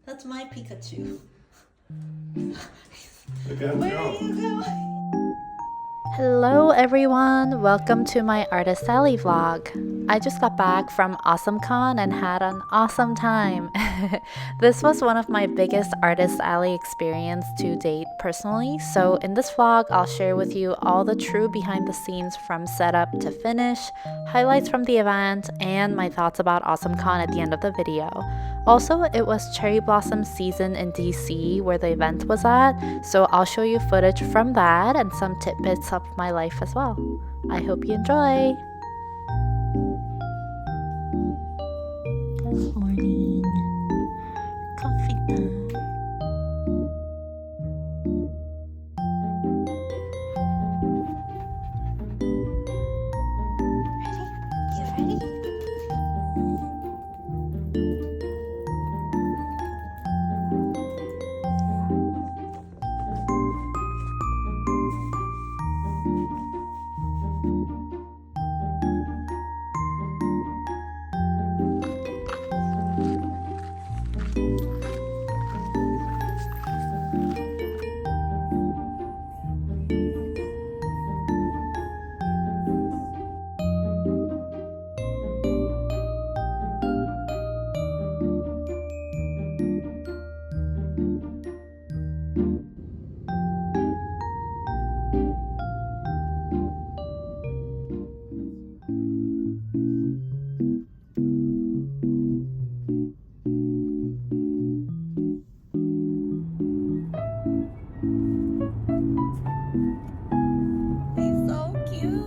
That's my Pikachu. Look at him Where go. are you going? Hello everyone, welcome to my artistalley vlog. I just got back from awesomecon and had an awesome time. This was one of my biggest artist alley experience to date personally, so in this vlog I'll share with you all the true behind the scenes from setup to finish, highlights from the event, and my thoughts about awesomecon at the end of the video. Also, it was cherry blossom season in DC where the event was at, so I'll show you footage from that and some tidbits of my life as well. I hope you enjoy! Good morning. Coffee time. Ready? You ready? He's so cute.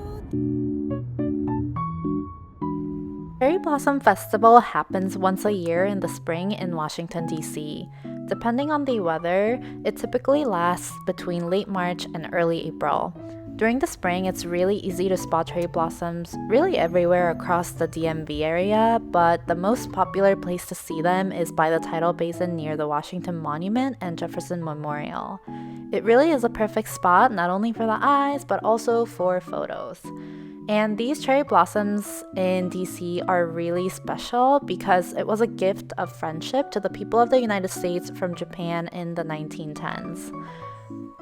Cherry Blossom Festival happens once a year in the spring in Washington, D.C. Depending on the weather, it typically lasts between late March and early April. During the spring, it's really easy to spot cherry blossoms really everywhere across the DMV area, but the most popular place to see them is by the tidal basin near the Washington Monument and Jefferson Memorial. It really is a perfect spot not only for the eyes, but also for photos. And these cherry blossoms in DC are really special because it was a gift of friendship to the people of the United States from Japan in the 1910s.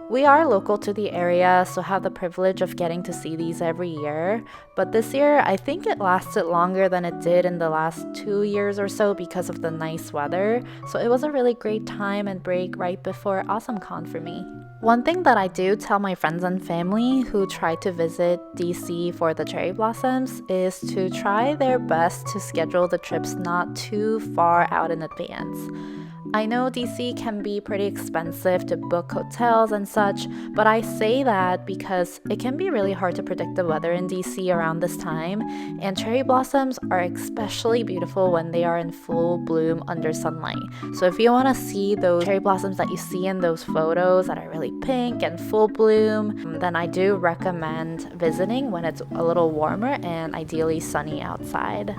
We are local to the area, so have the privilege of getting to see these every year. But this year, I think it lasted longer than it did in the last 2 years or so because of the nice weather. So it was a really great time and break right before AwesomeCon for me. One thing that I do tell my friends and family who try to visit DC for the cherry blossoms is to try their best to schedule the trips not too far out in advance. I know DC can be pretty expensive to book hotels and such, but I say that because it can be really hard to predict the weather in DC around this time, and cherry blossoms are especially beautiful when they are in full bloom under sunlight. So if you want to see those cherry blossoms that you see in those photos that are really pink and full bloom, then I do recommend visiting when it's a little warmer and ideally sunny outside.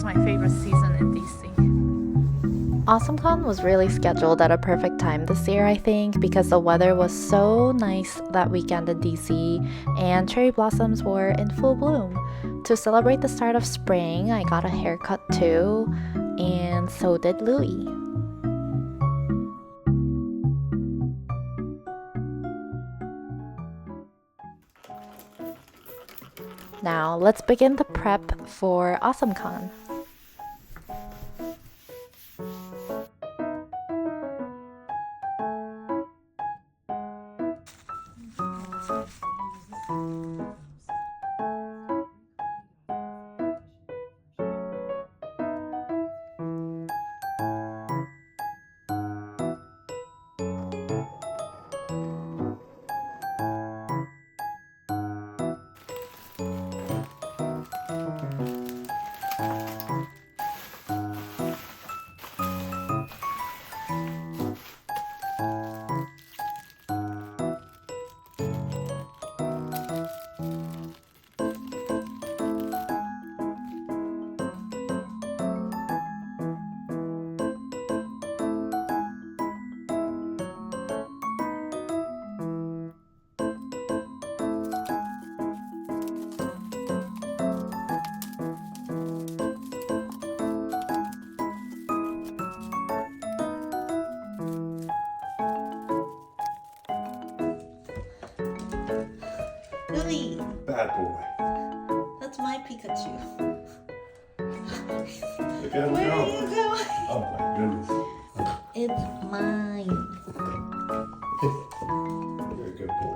My favorite season in DC. AwesomeCon was really scheduled at a perfect time this year, I think, because the weather was so nice that weekend in DC and cherry blossoms were in full bloom. To celebrate the start of spring, I got a haircut too, and so did Louie. Now, let's begin the prep for AwesomeCon. Lily, Bad boy. that's my Pikachu. Look at him Where go. are you going? Oh my goodness. It's mine. You're a good boy.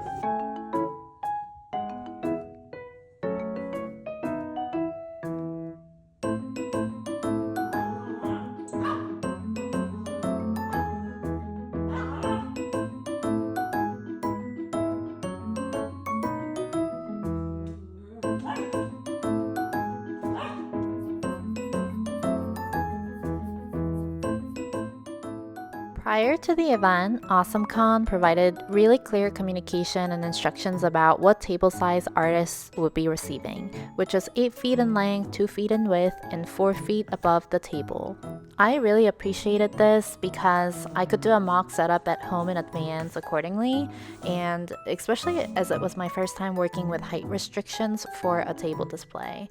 Prior to the event, AwesomeCon provided really clear communication and instructions about what table size artists would be receiving, which was 8 feet in length, 2 feet in width, and 4 feet above the table. I really appreciated this because I could do a mock setup at home in advance accordingly, and especially as it was my first time working with height restrictions for a table display.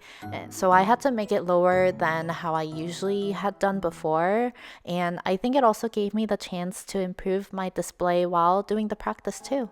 So I had to make it lower than how I usually had done before, and I think it also gave me the chance to improve my display while doing the practice too.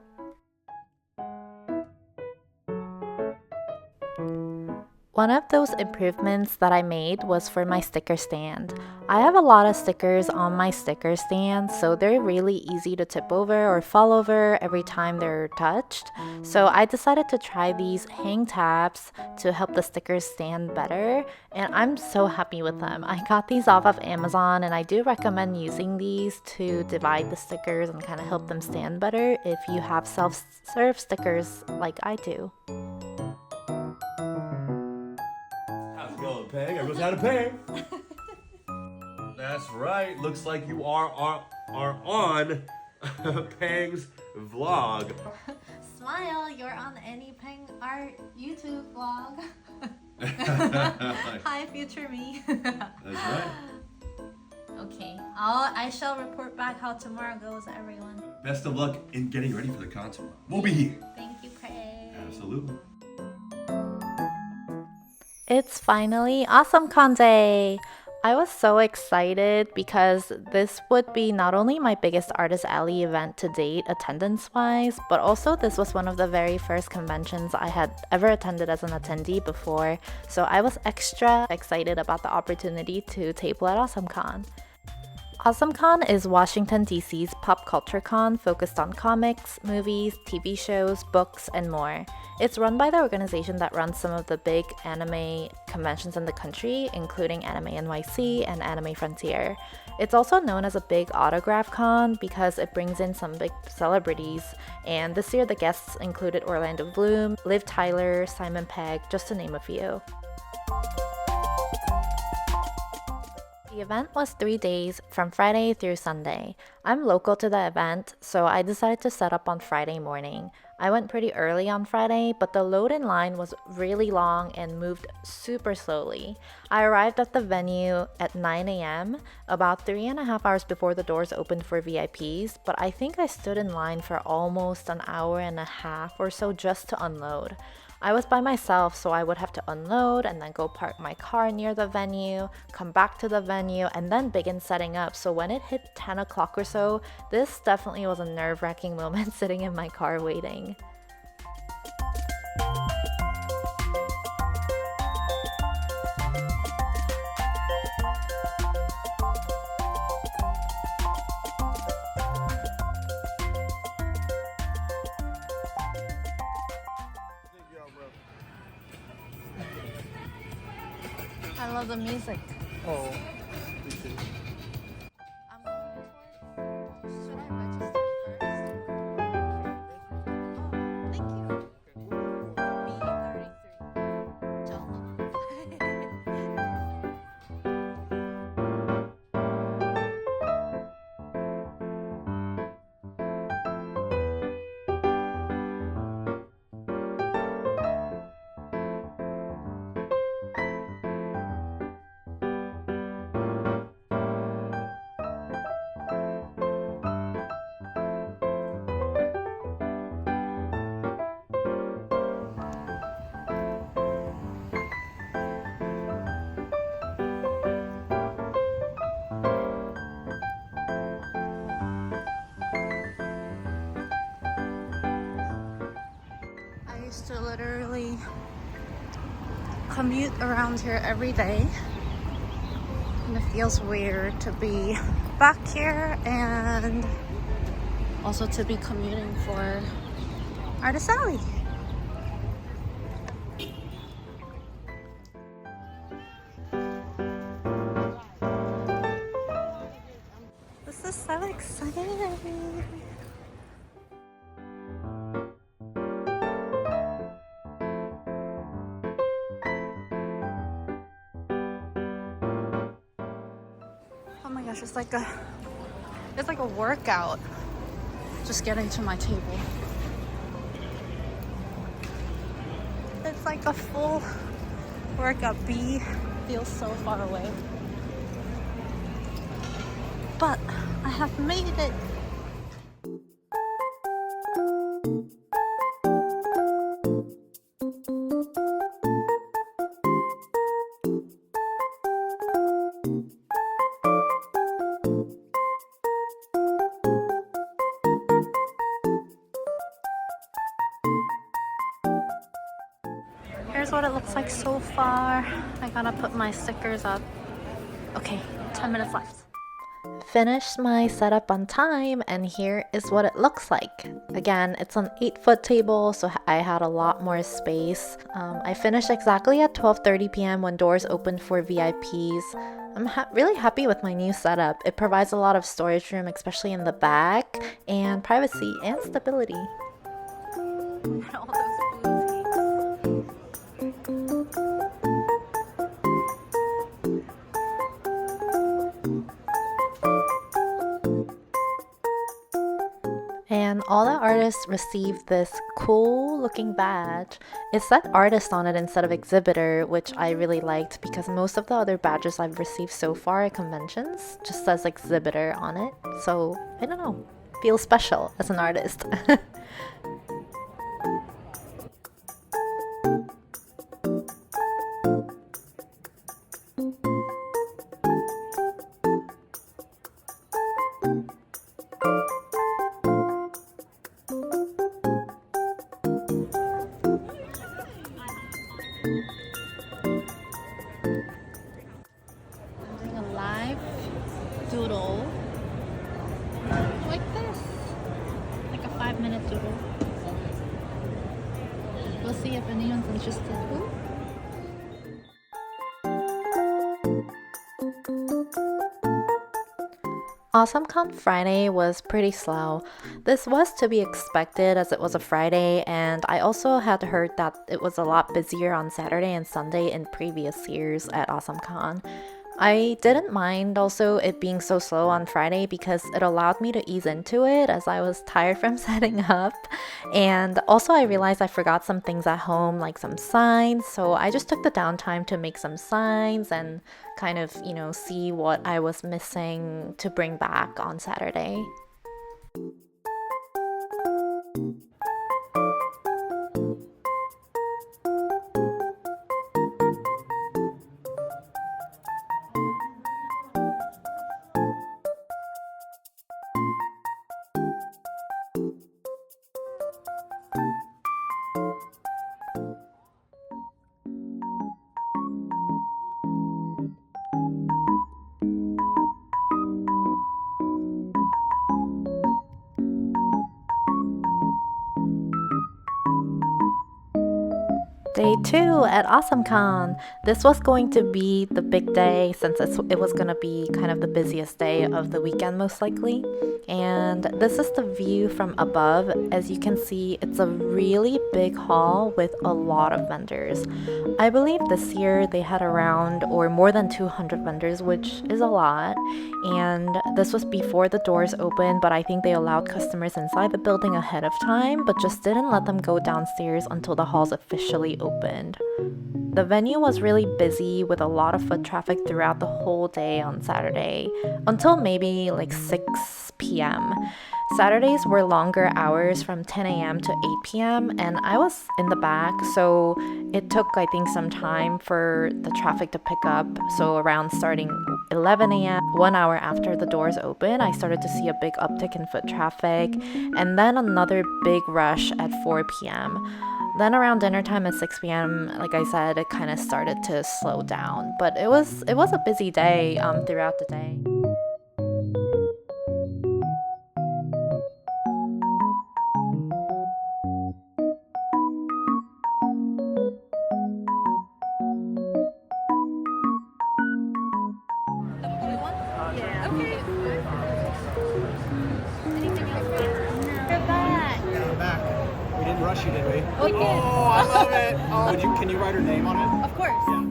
One of those improvements that I made was for my sticker stand. I have a lot of stickers on my sticker stand, so they're really easy to tip over or fall over every time they're touched. So I decided to try these hang tabs to help the stickers stand better, and I'm so happy with them. I got these off of Amazon, and I do recommend using these to divide the stickers and kind of help them stand better if you have self-serve stickers like I do. How's it going, Peg? Everyone's out of Peg. That's right. Looks like you are on Peg's vlog. Smile, you're on Any Peng Art YouTube vlog. Hi, future me. That's right. Okay, I shall report back how tomorrow goes, everyone. Best of luck in getting ready for the concert. We'll be here. Thank you, Craig. Absolutely. It's finally AwesomeCon Day! I was so excited because this would be not only my biggest Artist Alley event to date attendance-wise, but also this was one of the very first conventions I had ever attended as an attendee before, so I was extra excited about the opportunity to table at AwesomeCon. AwesomeCon is Washington D.C.'s pop culture con focused on comics, movies, TV shows, books, and more. It's run by the organization that runs some of the big anime conventions in the country, including Anime NYC and Anime Frontier. It's also known as a big autograph con because it brings in some big celebrities, and this year the guests included Orlando Bloom, Liv Tyler, Simon Pegg, just to name a few. The event was 3 days, from Friday through Sunday. I'm local to the event, so I decided to set up on Friday morning. I went pretty early on Friday, but the load in line was really long and moved super slowly. I arrived at the venue at 9 a.m., about 3.5 hours before the doors opened for VIPs, but I think I stood in line for almost an hour and a half or so just to unload. I was by myself, so I would have to unload and then go park my car near the venue, come back to the venue, and then begin setting up. So when it hit 10 o'clock or so, this definitely was a nerve-wracking moment sitting in my car waiting. I love the music. Oh, I'm going to should I register first? Oh, thank you. B33. used to literally commute around here every day, and it feels weird to be back here and also to be commuting for Artistalley. This is so exciting. Oh my gosh, it's like a workout just getting to my table. It's like a full workout. B feels so far away. But I have made it. Here's what it looks like so far. I gotta put my stickers up. Okay, 10 minutes left. Finished my setup on time, and here is what it looks like. Again, it's an 8-foot table, so I had a lot more space. I finished exactly at 12:30 p.m. when doors opened for VIPs. I'm really happy with my new setup. It provides a lot of storage room, especially in the back, and privacy and stability. All those and all the artists received this cool looking badge. It said artist on it instead of exhibitor, which I really liked because most of the other badges I've received so far at conventions just says exhibitor on it. So I don't know, feels special as an artist. Doodle like this, like a 5-minute doodle. We'll see if anyone's interested. Ooh. AwesomeCon Friday was pretty slow. This was to be expected as it was a Friday, and I also had heard that it was a lot busier on Saturday and Sunday in previous years at AwesomeCon. I didn't mind also it being so slow on Friday because it allowed me to ease into it as I was tired from setting up. And also I realized I forgot some things at home, like some signs, so I just took the downtime to make some signs and kind of, see what I was missing to bring back on Saturday. Day 2 at AwesomeCon. This was going to be the big day since it was going to be kind of the busiest day of the weekend most likely. And this is the view from above. As you can see, it's a really big hall with a lot of vendors. I believe this year they had around or more than 200 vendors, which is a lot. And this was before the doors opened, but I think they allowed customers inside the building ahead of time, but just didn't let them go downstairs until the halls officially opened. The venue was really busy with a lot of foot traffic throughout the whole day on Saturday, until maybe like 6 p.m. Saturdays were longer hours from 10 a.m. to 8 p.m. and I was in the back, so it took I think some time for the traffic to pick up. So around starting 11 a.m., 1 hour after the doors open, I started to see a big uptick in foot traffic, and then another big rush at 4 p.m. Then around dinner time at 6 p.m., like I said, it kind of started to slow down. But it was a busy day throughout the day. We didn't rush you, did we? We did. Oh, I love it. Oh, can you write her name on it? Of course. Yeah.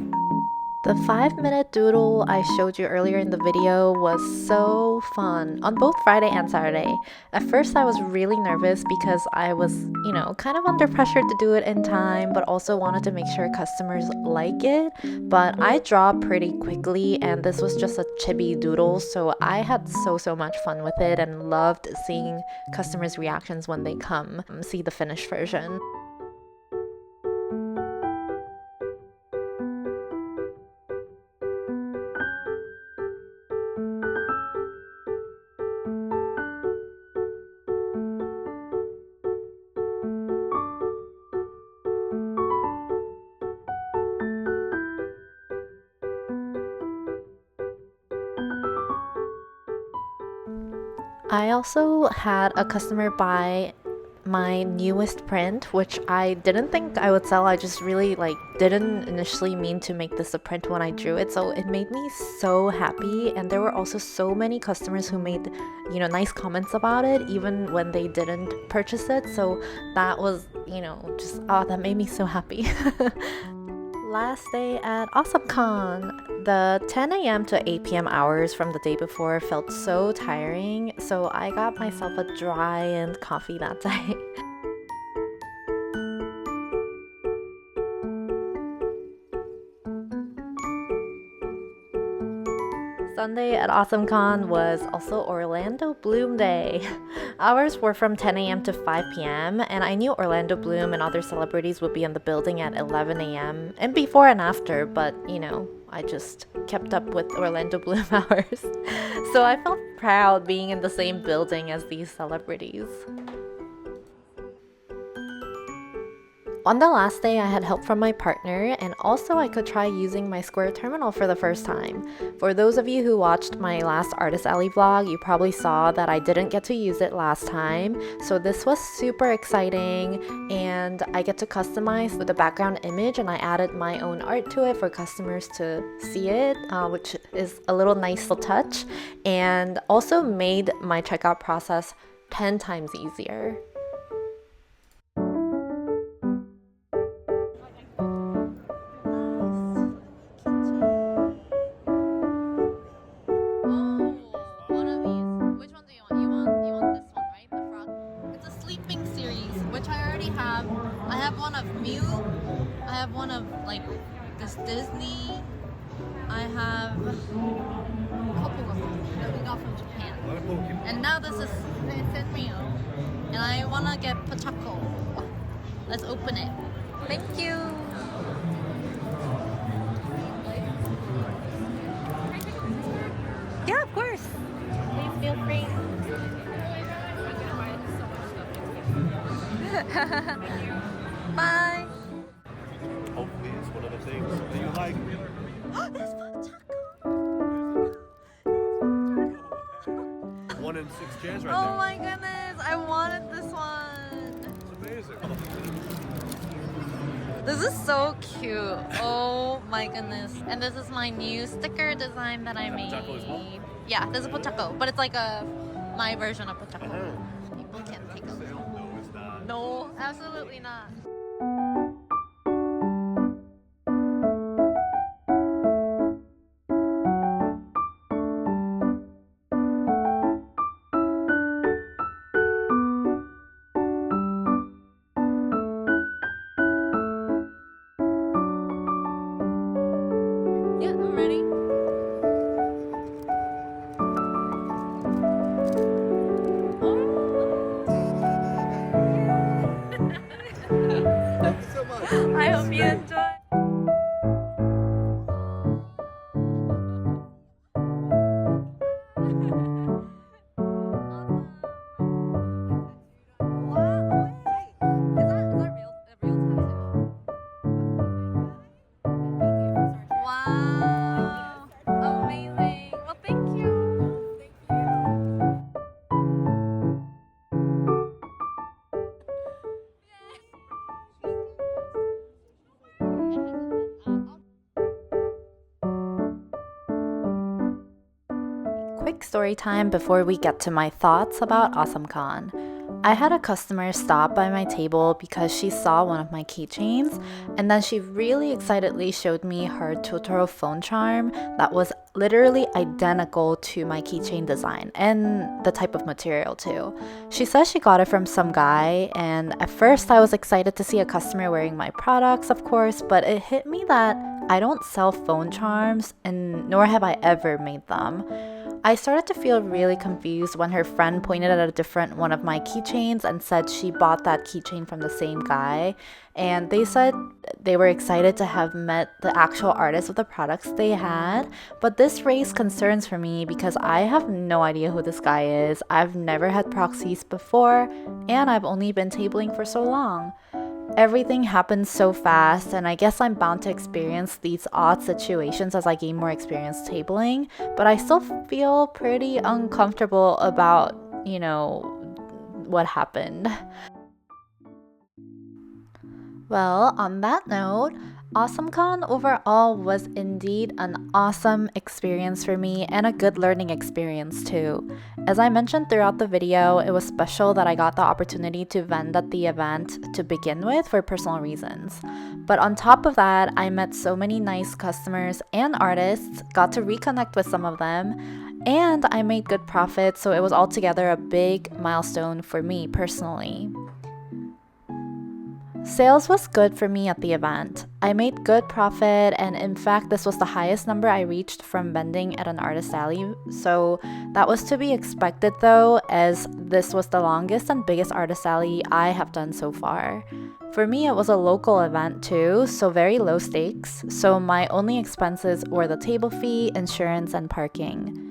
The 5-minute doodle I showed you earlier in the video was so fun on both Friday and Saturday. At first I was really nervous because I was, kind of under pressure to do it in time, but also wanted to make sure customers like it. But I draw pretty quickly and this was just a chibi doodle, so I had so much fun with it and loved seeing customers' reactions when they come see the finished version. I also had a customer buy my newest print, which I didn't think I would sell. I just really didn't initially mean to make this a print when I drew it, so it made me so happy. And there were also so many customers who made nice comments about it even when they didn't purchase it, so that was that made me so happy. Last day at AwesomeCon. The 10 a.m. to 8 p.m. hours from the day before felt so tiring, so I got myself a dry and coffee that day. Sunday at AwesomeCon was also Orlando Bloom Day. Hours were from 10 a.m. to 5 p.m. and I knew Orlando Bloom and other celebrities would be in the building at 11 a.m. and before and after, but I just kept up with Orlando Bloom hours. So I felt proud being in the same building as these celebrities. On the last day, I had help from my partner, and also I could try using my Square terminal for the first time. For those of you who watched my last Artist Alley vlog, you probably saw that I didn't get to use it last time, so this was super exciting, and I get to customize with the background image, and I added my own art to it for customers to see it, which is a little nice little touch, and also made my checkout process 10 times easier. I have one of this Disney. I have a couple of them that we got from Japan. And now this is Sanrio. And I wanna get Pochako. Let's open it. Thank you. Yeah, of course. Please feel free. Bye. Hopefully it's one of the things that you like. There's Pochako. 1 in 6 chance right Oh there. my goodness, I wanted this one. It's amazing. This is so cute. Oh my goodness. And this is my new sticker design that I made. Pochako as well? Yeah, this is Pochako, but it's like my version of Pochako. People can take a look. No, it's not. No, absolutely not. Yeah, I'm ready. Oh. quick story time before we get to my thoughts about AwesomeCon. I had a customer stop by my table because she saw one of my keychains, and then she really excitedly showed me her Totoro phone charm that was literally identical to my keychain design and the type of material too. She says she got it from some guy, and at first I was excited to see a customer wearing my products, of course, but it hit me that I don't sell phone charms, and nor have I ever made them. I started to feel really confused when her friend pointed at a different one of my keychains and said she bought that keychain from the same guy. And they said they were excited to have met the actual artist of the products they had. But this raised concerns for me because I have no idea who this guy is. I've never had proxies before, and I've only been tabling for so long. Everything happens so fast, and I guess I'm bound to experience these odd situations as I gain more experience tabling, but I still feel pretty uncomfortable about, what happened. Well, on that note, AwesomeCon overall was indeed an awesome experience for me and a good learning experience too. As I mentioned throughout the video, it was special that I got the opportunity to vend at the event to begin with for personal reasons. But on top of that, I met so many nice customers and artists, got to reconnect with some of them, and I made good profit, so it was altogether a big milestone for me personally. Sales was good for me at the event. I made good profit, and in fact this was the highest number I reached from vending at an artist alley, so that was to be expected though, as this was the longest and biggest artist alley I have done so far. For me, it was a local event too, so very low stakes, so my only expenses were the table fee, insurance, and parking.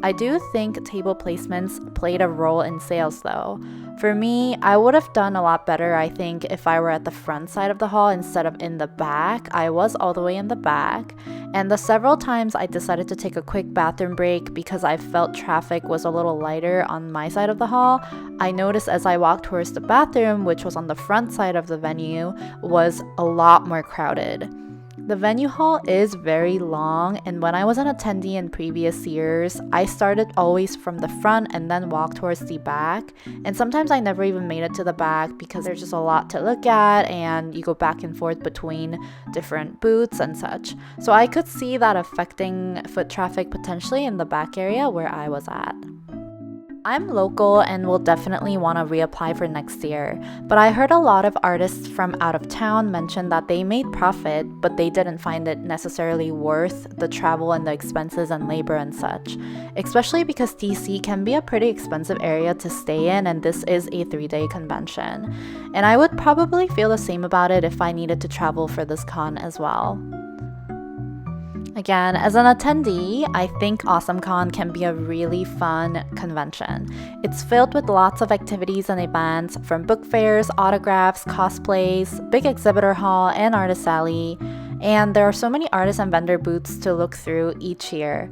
I do think table placements played a role in sales though. For me, I would have done a lot better, I think, if I were at the front side of the hall instead of in the back. I was all the way in the back, and the several times I decided to take a quick bathroom break because I felt traffic was a little lighter on my side of the hall, I noticed as I walked towards the bathroom, which was on the front side of the venue, was a lot more crowded. The venue hall is very long, and when I was an attendee in previous years, I started always from the front and then walked towards the back, and sometimes I never even made it to the back because there's just a lot to look at and you go back and forth between different booths and such. So I could see that affecting foot traffic potentially in the back area where I was at. I'm local and will definitely want to reapply for next year, but I heard a lot of artists from out of town mention that they made profit, but they didn't find it necessarily worth the travel and the expenses and labor and such, especially because DC can be a pretty expensive area to stay in, and this is a 3-day convention. And I would probably feel the same about it if I needed to travel for this con as well. Again, as an attendee, I think AwesomeCon can be a really fun convention. It's filled with lots of activities and events, from book fairs, autographs, cosplays, big exhibitor hall, and artist alley, and there are so many artist and vendor booths to look through each year.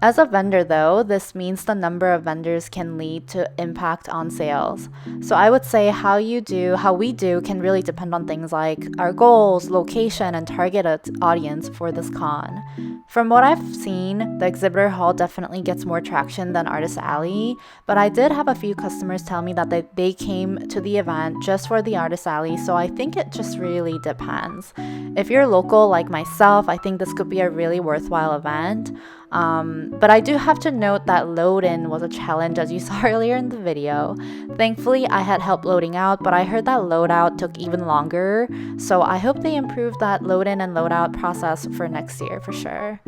As a vendor though, this means the number of vendors can lead to impact on sales. So I would say how we do can really depend on things like our goals, location, and target audience for this con. From what I've seen, the exhibitor hall definitely gets more traction than Artist Alley, but I did have a few customers tell me that they came to the event just for the Artist Alley, so I think it just really depends. If you're local like myself, I think this could be a really worthwhile event. But I do have to note that load-in was a challenge, as you saw earlier in the video. Thankfully, I had help loading out, but I heard that load-out took even longer, so I hope they improve that load-in and load-out process for next year for sure.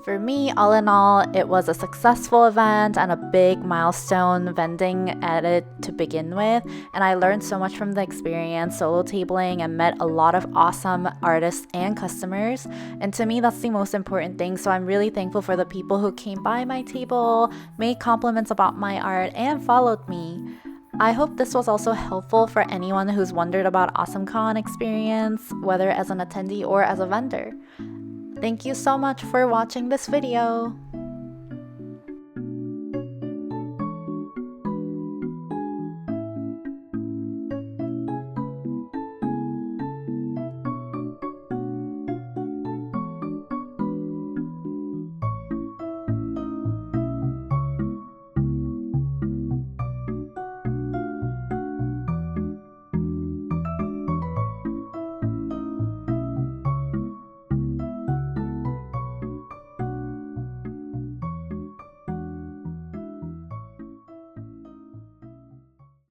For me, all in all, it was a successful event and a big milestone vending at it to begin with, and I learned so much from the experience solo tabling and met a lot of awesome artists and customers, and to me that's the most important thing. So I'm really thankful for the people who came by my table, made compliments about my art, and followed me. I hope this was also helpful for anyone who's wondered about AwesomeCon experience, whether as an attendee or as a vendor. Thank you so much for watching this video.